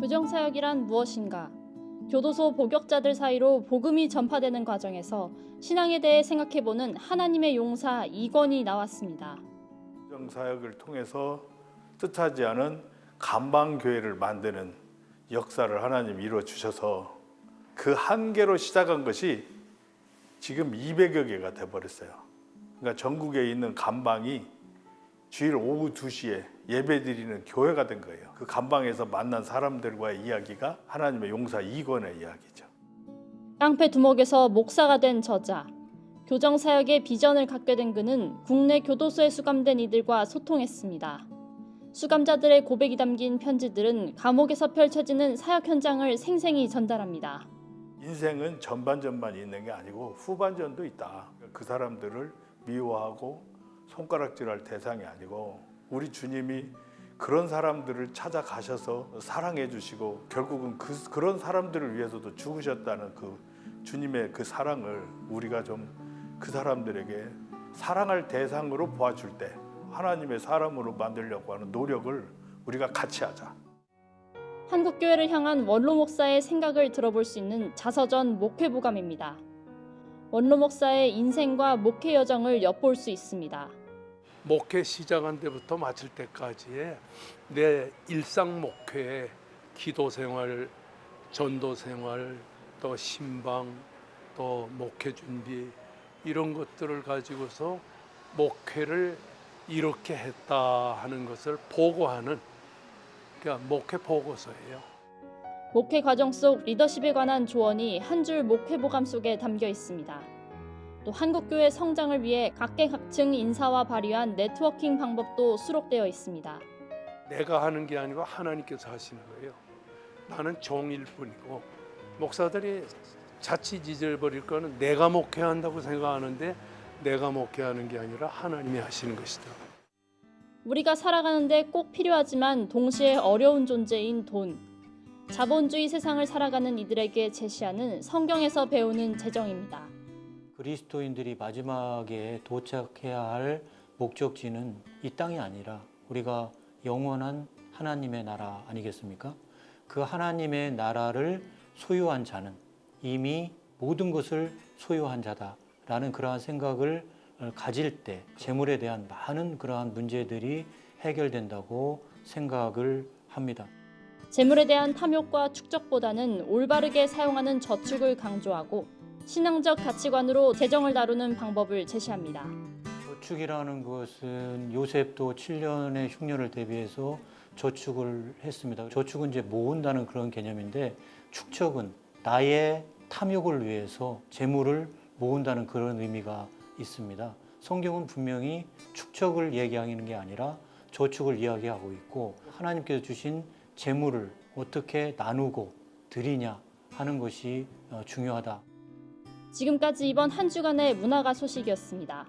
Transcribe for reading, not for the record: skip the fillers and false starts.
교정사역이란 무엇인가? 교도소 복역자들 사이로 복음이 전파되는 과정에서 신앙에 대해 생각해보는 하나님의 용사 2권이 나왔습니다. 교정사역을 통해서 뜻하지 않은 감방교회를 만드는 역사를 하나님 이루어주셔서 그 한 개로 시작한 것이 지금 200여 개가 돼버렸어요. 그러니까 전국에 있는 감방이 주일 오후 2시에 예배드리는 교회가 된 거예요. 그 감방에서 만난 사람들과의 이야기가 하나님의 용사 2권의 이야기죠. 깡패 두목에서 목사가 된 저자, 교정사역의 비전을 갖게 된 그는 국내 교도소에 수감된 이들과 소통했습니다. 수감자들의 고백이 담긴 편지들은 감옥에서 펼쳐지는 사역 현장을 생생히 전달합니다. 인생은 전반전만 있는 게 아니고 후반전도 있다. 그 사람들을 미워하고 손가락질할 대상이 아니고 우리 주님이 그런 사람들을 찾아가셔서 사랑해 주시고 결국은 그런 사람들을 위해서도 죽으셨다는 그 주님의 그 사랑을 우리가 좀 그 사람들에게 사랑할 대상으로 보아줄 때 하나님의 사람으로 만들려고 하는 노력을 우리가 같이 하자. 한국교회를 향한 원로 목사의 생각을 들어볼 수 있는 자서전 목회보감입니다. 원로 목사의 인생과 목회 여정을 엿볼 수 있습니다. 목회 시작한 데부터 마칠 때까지의 내 일상 목회의 기도 생활, 전도 생활, 또 신방, 또 목회 준비 이런 것들을 가지고서 목회를 이렇게 했다 하는 것을 보고하는 그러니까 목회 보고서예요. 목회 과정 속 리더십에 관한 조언이 한 줄 목회보감 속에 담겨 있습니다. 또 한국교회 성장을 위해 각계각층 인사와 발휘한 네트워킹 방법도 수록되어 있습니다. 내가 하는 게 아니고 하나님께서 하시는 거예요. 나는 종일 뿐이고 목사들이 자칫 잊어버릴 거는 내가 목회한다고 생각하는데 내가 목회하는 게 아니라 하나님이 하시는 것이다. 우리가 살아가는데 꼭 필요하지만 동시에 어려운 존재인 돈. 자본주의 세상을 살아가는 이들에게 제시하는 성경에서 배우는 재정입니다. 그리스도인들이 마지막에 도착해야 할 목적지는 이 땅이 아니라 우리가 영원한 하나님의 나라 아니겠습니까? 그 하나님의 나라를 소유한 자는 이미 모든 것을 소유한 자다라는 그러한 생각을 가질 때 재물에 대한 많은 그러한 문제들이 해결된다고 생각을 합니다. 재물에 대한 탐욕과 축적보다는 올바르게 사용하는 저축을 강조하고 신앙적 가치관으로 재정을 다루는 방법을 제시합니다. 저축이라는 것은 요셉도 7년의 흉년을 대비해서 저축을 했습니다. 저축은 이제 모은다는 그런 개념인데 축적은 나의 탐욕을 위해서 재물을 모은다는 그런 의미가 있습니다. 성경은 분명히 축적을 얘기하는 게 아니라 저축을 이야기하고 있고 하나님께서 주신 재물을 어떻게 나누고 드리냐 하는 것이 중요하다. 지금까지 이번 한 주간의 문화가 소식이었습니다.